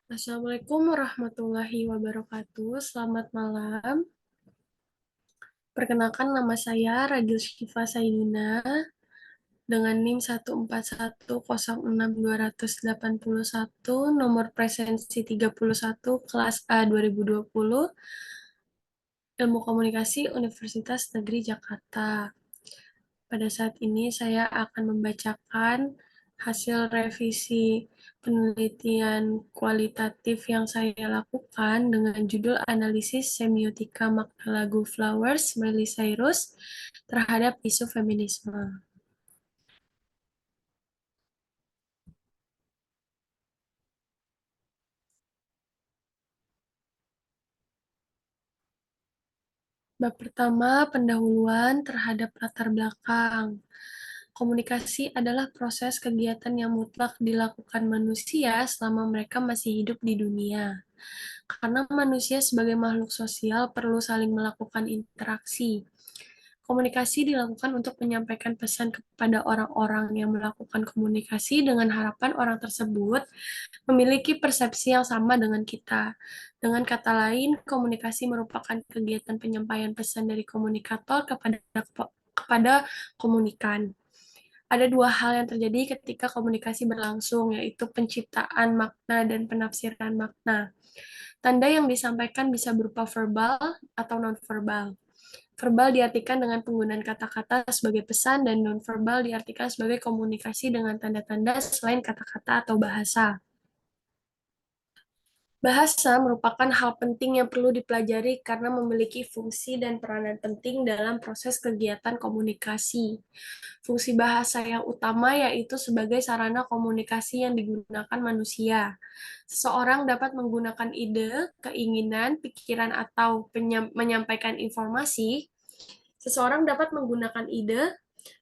Assalamualaikum warahmatullahi wabarakatuh. Selamat malam. Perkenalkan nama saya Radil Syifa Saidina dengan NIM 141066281, nomor presensi 31, kelas A 2020, Ilmu Komunikasi Universitas Negeri Jakarta. Pada saat ini saya akan membacakan hasil revisi penelitian kualitatif yang saya lakukan dengan judul Analisis Semiotika Makna Lagu Flowers Miley Cyrus terhadap isu feminisme. Bab pertama, pendahuluan terhadap latar belakang. Komunikasi adalah proses kegiatan yang mutlak dilakukan manusia selama mereka masih hidup di dunia. Karena manusia sebagai makhluk sosial perlu saling melakukan interaksi. Komunikasi dilakukan untuk menyampaikan pesan kepada orang-orang yang melakukan komunikasi dengan harapan orang tersebut memiliki persepsi yang sama dengan kita. Dengan kata lain, komunikasi merupakan kegiatan penyampaian pesan dari komunikator kepada komunikan. Ada dua hal yang terjadi ketika komunikasi berlangsung, yaitu penciptaan makna dan penafsiran makna. Tanda yang disampaikan bisa berupa verbal atau non-verbal. Verbal diartikan dengan penggunaan kata-kata sebagai pesan, dan non-verbal diartikan sebagai komunikasi dengan tanda-tanda selain kata-kata atau bahasa. Bahasa merupakan hal penting yang perlu dipelajari karena memiliki fungsi dan peranan penting dalam proses kegiatan komunikasi. Fungsi bahasa yang utama yaitu sebagai sarana komunikasi yang digunakan manusia. Seseorang dapat menggunakan ide, keinginan, pikiran, atau menyampaikan informasi. Seseorang dapat menggunakan ide,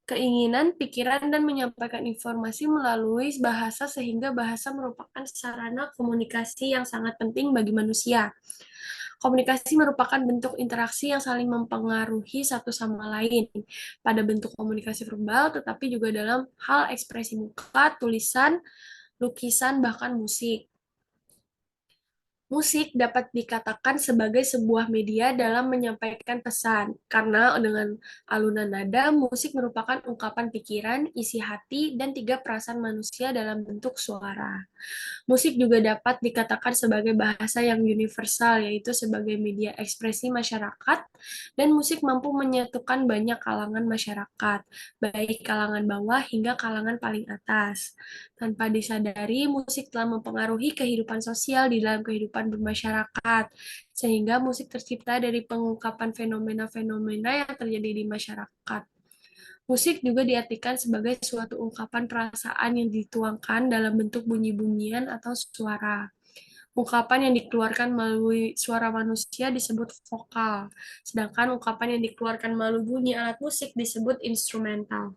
keinginan, pikiran, dan menyampaikan informasi melalui bahasa sehingga bahasa merupakan sarana komunikasi yang sangat penting bagi manusia. Komunikasi merupakan bentuk interaksi yang saling mempengaruhi satu sama lain pada bentuk komunikasi verbal, tetapi juga dalam hal ekspresi muka, tulisan, lukisan, bahkan musik. Musik dapat dikatakan sebagai sebuah media dalam menyampaikan pesan, karena dengan alunan nada, musik merupakan ungkapan pikiran, isi hati, dan tiga perasaan manusia dalam bentuk suara. Musik juga dapat dikatakan sebagai bahasa yang universal, yaitu sebagai media ekspresi masyarakat, dan musik mampu menyatukan banyak kalangan masyarakat, baik kalangan bawah hingga kalangan paling atas. Tanpa disadari, musik telah mempengaruhi kehidupan sosial di dalam kehidupan bermasyarakat, sehingga musik tercipta dari pengungkapan fenomena-fenomena yang terjadi di masyarakat. Musik juga diartikan sebagai suatu ungkapan perasaan yang dituangkan dalam bentuk bunyi-bunyian atau suara. Ungkapan yang dikeluarkan melalui suara manusia disebut vokal, sedangkan ungkapan yang dikeluarkan melalui bunyi alat musik disebut instrumental.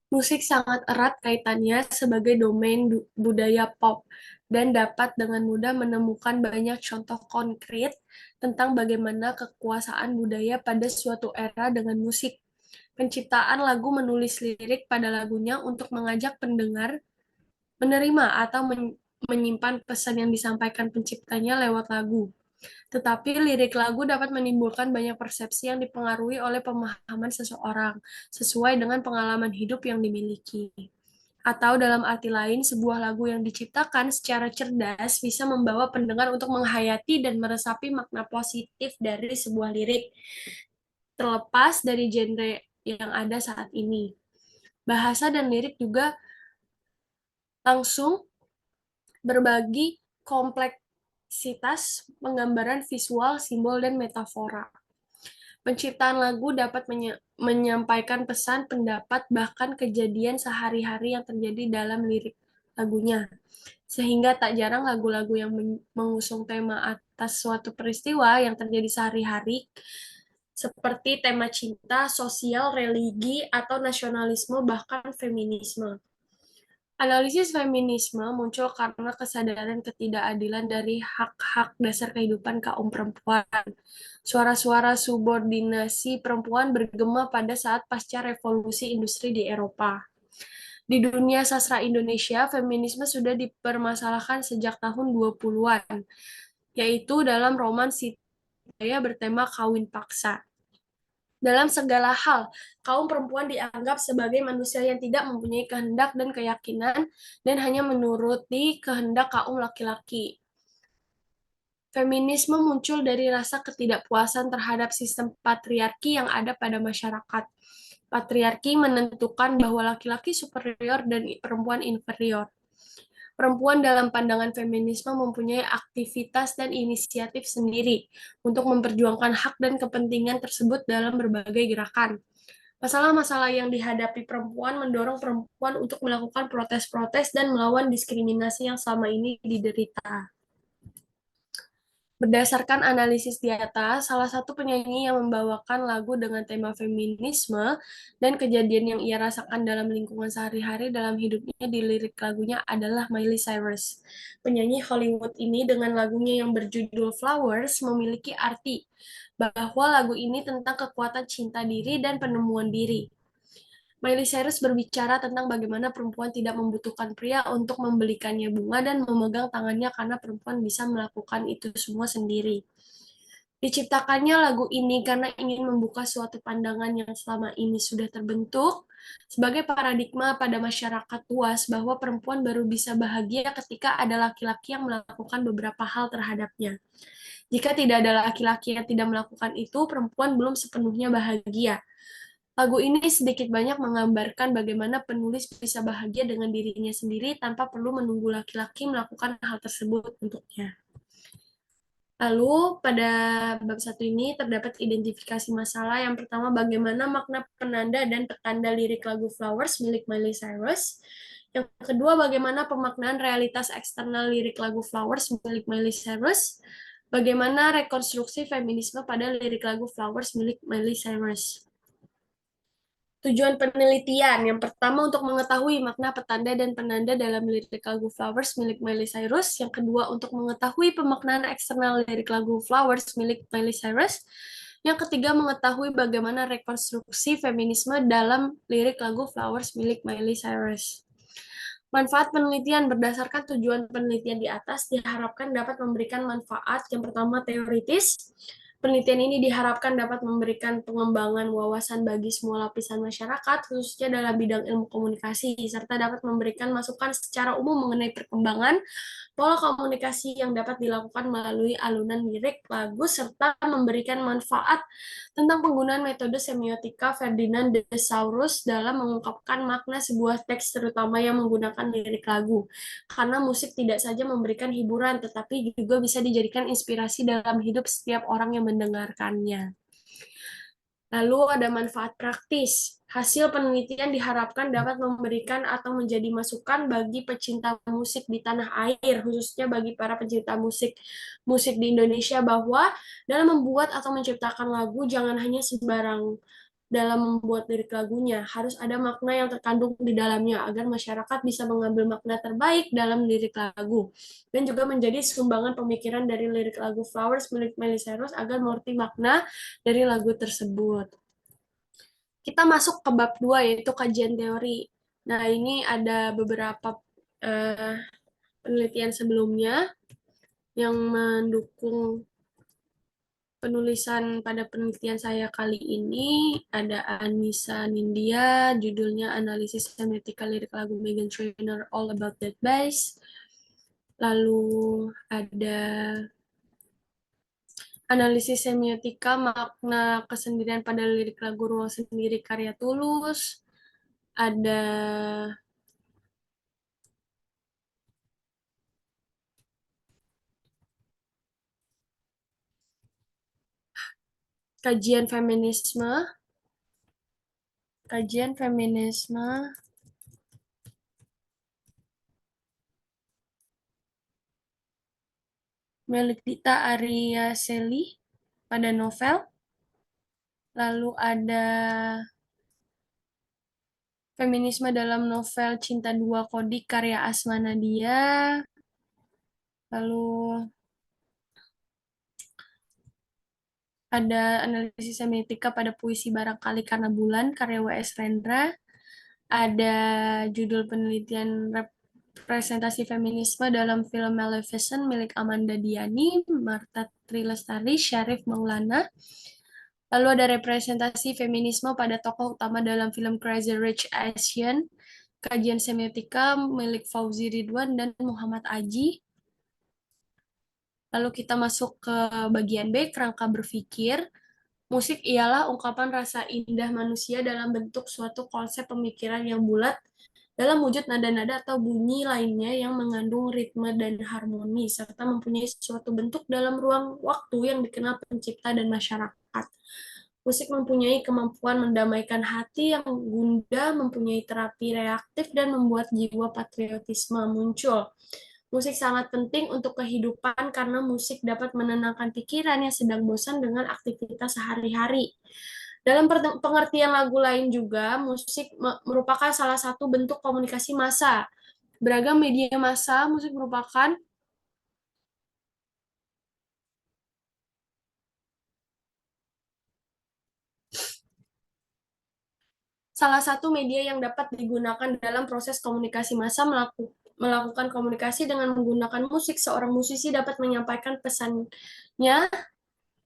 Musik sangat erat kaitannya sebagai domain budaya pop dan dapat dengan mudah menemukan banyak contoh konkret tentang bagaimana kekuasaan budaya pada suatu era dengan musik. Penciptaan lagu menulis lirik pada lagunya untuk mengajak pendengar menerima atau menyimpan pesan yang disampaikan penciptanya lewat lagu. Tetapi lirik lagu dapat menimbulkan banyak persepsi yang dipengaruhi oleh pemahaman seseorang, sesuai dengan pengalaman hidup yang dimiliki. Atau dalam arti lain, sebuah lagu yang diciptakan secara cerdas bisa membawa pendengar untuk menghayati dan meresapi makna positif dari sebuah lirik, terlepas dari genre yang ada saat ini. Bahasa dan lirik juga langsung berbagi kompleksitas penggambaran visual, simbol, dan metafora. Penciptaan lagu dapat menyampaikan pesan, pendapat, bahkan kejadian sehari-hari yang terjadi dalam lirik lagunya. Sehingga tak jarang lagu-lagu yang mengusung tema atas suatu peristiwa yang terjadi sehari-hari, seperti tema cinta, sosial, religi, atau nasionalisme, bahkan feminisme. Analisis feminisme muncul karena kesadaran ketidakadilan dari hak-hak dasar kehidupan kaum perempuan. Suara-suara subordinasi perempuan bergema pada saat pasca revolusi industri di Eropa. Di dunia sastra Indonesia, feminisme sudah dipermasalahkan sejak tahun 20-an, yaitu dalam roman Siti Nurbaya bertema kawin paksa. Dalam segala hal, kaum perempuan dianggap sebagai manusia yang tidak mempunyai kehendak dan keyakinan dan hanya menuruti kehendak kaum laki-laki. Feminisme muncul dari rasa ketidakpuasan terhadap sistem patriarki yang ada pada masyarakat. Patriarki menentukan bahwa laki-laki superior dan perempuan inferior. Perempuan dalam pandangan feminisme mempunyai aktivitas dan inisiatif sendiri untuk memperjuangkan hak dan kepentingan tersebut dalam berbagai gerakan. Masalah-masalah yang dihadapi perempuan mendorong perempuan untuk melakukan protes-protes dan melawan diskriminasi yang selama ini diderita. Berdasarkan analisis di atas, salah satu penyanyi yang membawakan lagu dengan tema feminisme dan kejadian yang ia rasakan dalam lingkungan sehari-hari dalam hidupnya di lirik lagunya adalah Miley Cyrus. Penyanyi Hollywood ini dengan lagunya yang berjudul Flowers memiliki arti bahwa lagu ini tentang kekuatan cinta diri dan penemuan diri. Miley Cyrus berbicara tentang bagaimana perempuan tidak membutuhkan pria untuk membelikannya bunga dan memegang tangannya karena perempuan bisa melakukan itu semua sendiri. Diciptakannya lagu ini karena ingin membuka suatu pandangan yang selama ini sudah terbentuk sebagai paradigma pada masyarakat luas bahwa perempuan baru bisa bahagia ketika ada laki-laki yang melakukan beberapa hal terhadapnya. Jika tidak ada laki-laki yang tidak melakukan itu, perempuan belum sepenuhnya bahagia. Lagu ini sedikit banyak menggambarkan bagaimana penulis bisa bahagia dengan dirinya sendiri tanpa perlu menunggu laki-laki melakukan hal tersebut untuknya. Lalu, pada bab satu ini terdapat identifikasi masalah. Yang pertama, bagaimana makna penanda dan petanda lirik lagu Flowers milik Miley Cyrus. Yang kedua, bagaimana pemaknaan realitas eksternal lirik lagu Flowers milik Miley Cyrus. Bagaimana rekonstruksi feminisme pada lirik lagu Flowers milik Miley Cyrus. Tujuan penelitian. Yang pertama untuk mengetahui makna petanda dan penanda dalam lirik lagu Flowers milik Miley Cyrus. Yang kedua untuk mengetahui pemaknaan eksternal lirik lagu Flowers milik Miley Cyrus. Yang ketiga mengetahui bagaimana rekonstruksi feminisme dalam lirik lagu Flowers milik Miley Cyrus. Manfaat penelitian berdasarkan tujuan penelitian di atas diharapkan dapat memberikan manfaat yang pertama teoritis. Penelitian ini diharapkan dapat memberikan pengembangan wawasan bagi semua lapisan masyarakat, khususnya dalam bidang ilmu komunikasi, serta dapat memberikan masukan secara umum mengenai perkembangan pola komunikasi yang dapat dilakukan melalui alunan lirik lagu, serta memberikan manfaat tentang penggunaan metode semiotika Ferdinand de Saussure dalam mengungkapkan makna sebuah teks, terutama yang menggunakan lirik lagu. Karena musik tidak saja memberikan hiburan, tetapi juga bisa dijadikan inspirasi dalam hidup setiap orang yang mendengarkannya. Lalu ada manfaat praktis. Hasil penelitian diharapkan dapat memberikan atau menjadi masukan bagi pecinta musik di tanah air, khususnya bagi para pecinta musik musik di Indonesia, bahwa dalam membuat atau menciptakan lagu jangan hanya sembarang dalam membuat lirik lagunya, harus ada makna yang terkandung di dalamnya agar masyarakat bisa mengambil makna terbaik dalam lirik lagu dan juga menjadi sumbangan pemikiran dari lirik lagu Flowers milik Miley Cyrus agar mengerti makna dari lagu tersebut. Kita masuk ke bab 2 yaitu kajian teori. Nah, ini ada beberapa eh, penelitian sebelumnya yang mendukung penulisan pada penelitian saya kali ini. Ada Anissa Nindya, judulnya Analisis Semiotika Lirik Lagu Meghan Trainor All About That Bass. Lalu ada analisis semiotika makna kesendirian pada lirik lagu Ruang Sendiri karya Tulus. Ada kajian feminisme, kajian feminisme milik Dita Ariaseli pada novel. Lalu ada feminisme dalam novel Cinta Dua Kodik karya Asma Nadia. Lalu ada analisis semiotika pada puisi Barangkali Karena Bulan karya W.S. Rendra. Ada judul penelitian representasi feminisme dalam film Maleficent milik Amanda Diani, Marta Trilestari, Syarif Maulana. Lalu ada representasi feminisme pada tokoh utama dalam film Crazy Rich Asian, kajian semiotika milik Fauzi Ridwan dan Muhammad Aji. Lalu kita masuk ke bagian B, kerangka berpikir. Musik ialah ungkapan rasa indah manusia dalam bentuk suatu konsep pemikiran yang bulat dalam wujud nada-nada atau bunyi lainnya yang mengandung ritme dan harmoni, serta mempunyai suatu bentuk dalam ruang waktu yang dikenal pencipta dan masyarakat. Musik mempunyai kemampuan mendamaikan hati yang gundah, mempunyai terapi reaktif, dan membuat jiwa patriotisme muncul. Musik sangat penting untuk kehidupan karena musik dapat menenangkan pikiran yang sedang bosan dengan aktivitas sehari-hari. Dalam pengertian lagu lain juga, musik merupakan salah satu bentuk komunikasi massa. Beragam media massa, musik merupakan salah satu media yang dapat digunakan dalam proses komunikasi massa. Melakukan komunikasi dengan menggunakan musik, seorang musisi dapat menyampaikan pesannya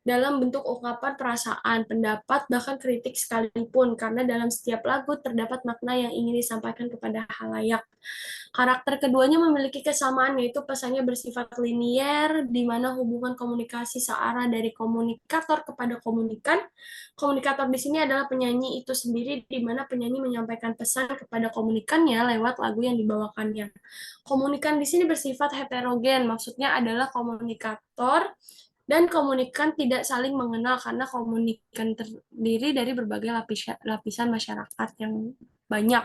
dalam bentuk ungkapan perasaan, pendapat, bahkan kritik sekalipun, karena dalam setiap lagu terdapat makna yang ingin disampaikan kepada halayak. Karakter keduanya memiliki kesamaan, yaitu pesannya bersifat linier, di mana hubungan komunikasi searah dari komunikator kepada komunikan. Komunikator di sini adalah penyanyi itu sendiri, di mana penyanyi menyampaikan pesan kepada komunikannya lewat lagu yang dibawakannya. Komunikan di sini bersifat heterogen, maksudnya adalah komunikator dan komunikan tidak saling mengenal karena komunikan terdiri dari berbagai lapisan masyarakat yang banyak.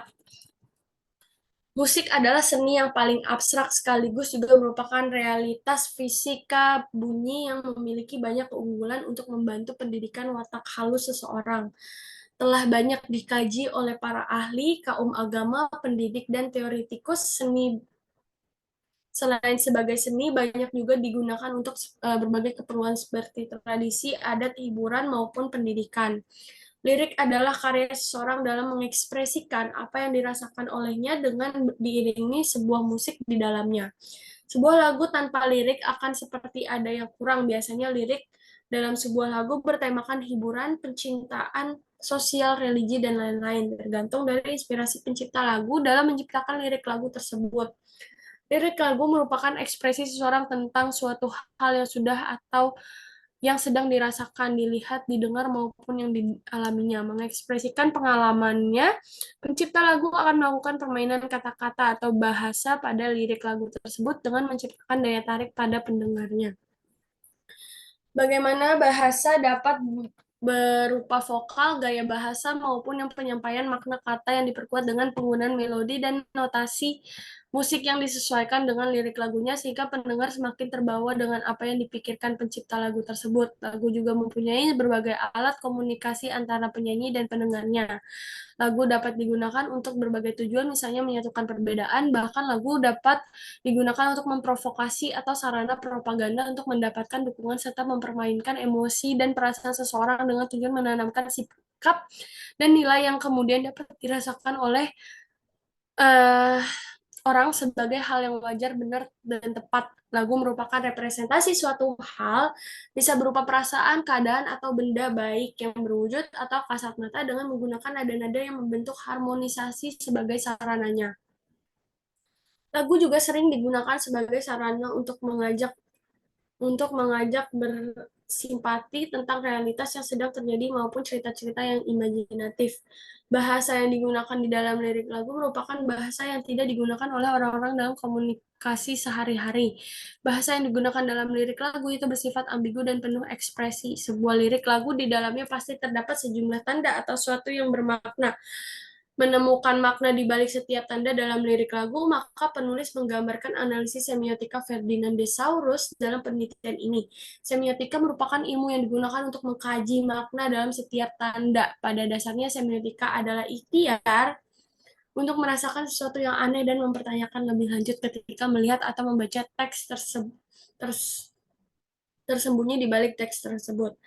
Musik adalah seni yang paling abstrak sekaligus juga merupakan realitas fisika bunyi yang memiliki banyak keunggulan untuk membantu pendidikan watak halus seseorang. Telah banyak dikaji oleh para ahli, kaum agama, pendidik, dan teoretikus seni. Selain sebagai seni, banyak juga digunakan untuk berbagai keperluan seperti tradisi, adat, hiburan, maupun pendidikan. Lirik adalah karya seseorang dalam mengekspresikan apa yang dirasakan olehnya dengan diiringi sebuah musik di dalamnya. Sebuah lagu tanpa lirik akan seperti ada yang kurang. Biasanya lirik dalam sebuah lagu bertemakan hiburan, pencintaan, sosial, religi, dan lain-lain. Tergantung dari inspirasi pencipta lagu dalam menciptakan lirik lagu tersebut. Lirik lagu merupakan ekspresi seseorang tentang suatu hal yang sudah atau yang sedang dirasakan, dilihat, didengar, maupun yang dialaminya. Mengekspresikan pengalamannya, pencipta lagu akan melakukan permainan kata-kata atau bahasa pada lirik lagu tersebut dengan menciptakan daya tarik pada pendengarnya. Bagaimana bahasa dapat berupa vokal, gaya bahasa, maupun yang penyampaian makna kata yang diperkuat dengan penggunaan melodi dan notasi musik yang disesuaikan dengan lirik lagunya sehingga pendengar semakin terbawa dengan apa yang dipikirkan pencipta lagu tersebut. Lagu juga mempunyai berbagai alat komunikasi antara penyanyi dan pendengarnya. Lagu dapat digunakan untuk berbagai tujuan, misalnya menyatukan perbedaan, bahkan lagu dapat digunakan untuk memprovokasi atau sarana propaganda untuk mendapatkan dukungan serta mempermainkan emosi dan perasaan seseorang dengan tujuan menanamkan sikap dan nilai yang kemudian dapat dirasakan oleh eh, orang sebagai hal yang wajar, benar, dan tepat. Lagu merupakan representasi suatu hal, bisa berupa perasaan, keadaan, atau benda baik yang berwujud atau kasat mata dengan menggunakan nada-nada yang membentuk harmonisasi sebagai sarananya. Lagu juga sering digunakan sebagai sarana untuk mengajak bersimpati tentang realitas yang sedang terjadi maupun cerita-cerita yang imajinatif. Bahasa yang digunakan di dalam lirik lagu merupakan bahasa yang tidak digunakan oleh orang-orang dalam komunikasi sehari-hari. Bahasa yang digunakan dalam lirik lagu itu bersifat ambigu dan penuh ekspresi. Sebuah lirik lagu di dalamnya pasti terdapat sejumlah tanda atau suatu yang bermakna. Menemukan makna di balik setiap tanda dalam lirik lagu, maka penulis menggambarkan analisis semiotika Ferdinand de Saussure dalam penelitian ini. Semiotika merupakan ilmu yang digunakan untuk mengkaji makna dalam setiap tanda. Pada dasarnya, semiotika adalah ikhtiar untuk merasakan sesuatu yang aneh dan mempertanyakan lebih lanjut ketika melihat atau membaca teks tersembunyi di balik teks tersebut.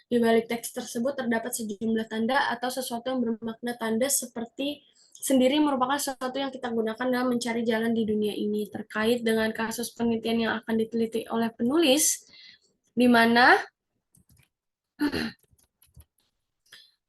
Di balik teks tersebut terdapat sejumlah tanda atau sesuatu yang bermakna tanda seperti sendiri merupakan sesuatu yang kita gunakan dalam mencari jalan di dunia ini. Terkait dengan kasus penelitian yang akan diteliti oleh penulis, di mana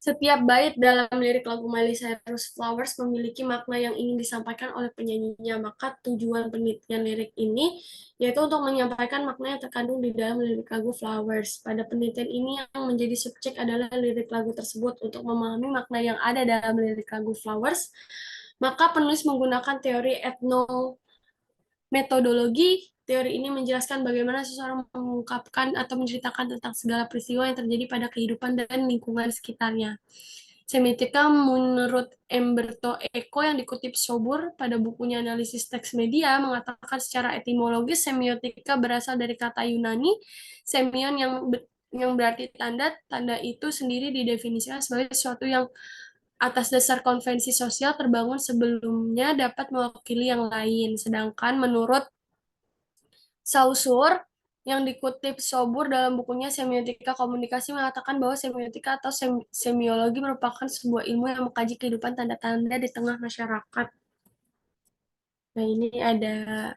setiap bait dalam lirik lagu Miley Cyrus Flowers memiliki makna yang ingin disampaikan oleh penyanyinya. Maka tujuan penelitian lirik ini yaitu untuk menyampaikan makna yang terkandung di dalam lirik lagu Flowers. Pada penelitian ini yang menjadi subjek adalah lirik lagu tersebut. Untuk memahami makna yang ada dalam lirik lagu Flowers, maka penulis menggunakan teori metodologi. Teori ini menjelaskan bagaimana seseorang mengungkapkan atau menceritakan tentang segala peristiwa yang terjadi pada kehidupan dan lingkungan sekitarnya. Semiotika menurut Umberto Eco yang dikutip Sobur pada bukunya Analisis Teks Media mengatakan secara etimologis semiotika berasal dari kata Yunani semion yang berarti tanda. Tanda itu sendiri didefinisikan sebagai sesuatu yang atas dasar konvensi sosial terbangun sebelumnya dapat mewakili yang lain. Sedangkan menurut Saussure yang dikutip Sobur dalam bukunya Semiotika Komunikasi mengatakan bahwa semiotika atau semiologi merupakan sebuah ilmu yang mengkaji kehidupan tanda-tanda di tengah masyarakat. Nah, ini ada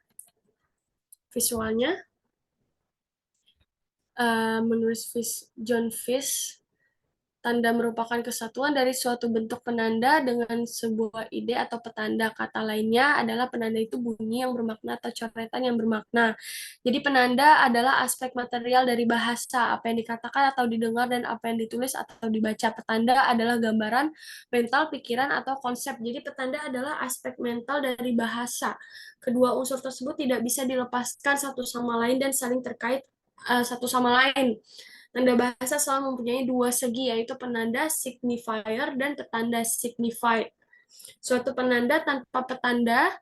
visualnya. Menurut John Fish, tanda merupakan kesatuan dari suatu bentuk penanda dengan sebuah ide atau petanda. Kata lainnya adalah penanda itu bunyi yang bermakna atau coretan yang bermakna. Jadi penanda adalah aspek material dari bahasa, apa yang dikatakan atau didengar dan apa yang ditulis atau dibaca. Petanda adalah gambaran mental, pikiran, atau konsep. Jadi petanda adalah aspek mental dari bahasa. Kedua unsur tersebut tidak bisa dilepaskan satu sama lain dan saling terkait satu sama lain. Tanda bahasa selalu mempunyai dua segi, yaitu penanda signifier dan petanda signified. Suatu penanda tanpa petanda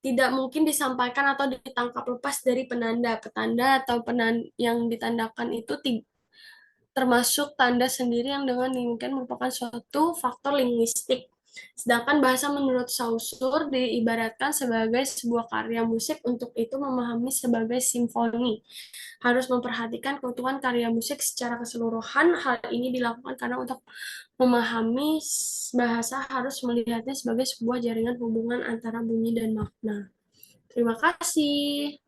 tidak mungkin disampaikan atau ditangkap lepas dari penanda. Petanda atau yang ditandakan itu termasuk tanda sendiri yang dengan dimungkinkan merupakan suatu faktor linguistik. Sedangkan bahasa menurut Saussure diibaratkan sebagai sebuah karya musik, untuk itu memahami sebagai simfoni. Harus memperhatikan keutuhan karya musik secara keseluruhan. Hal ini dilakukan karena untuk memahami bahasa harus melihatnya sebagai sebuah jaringan hubungan antara bunyi dan makna. Terima kasih.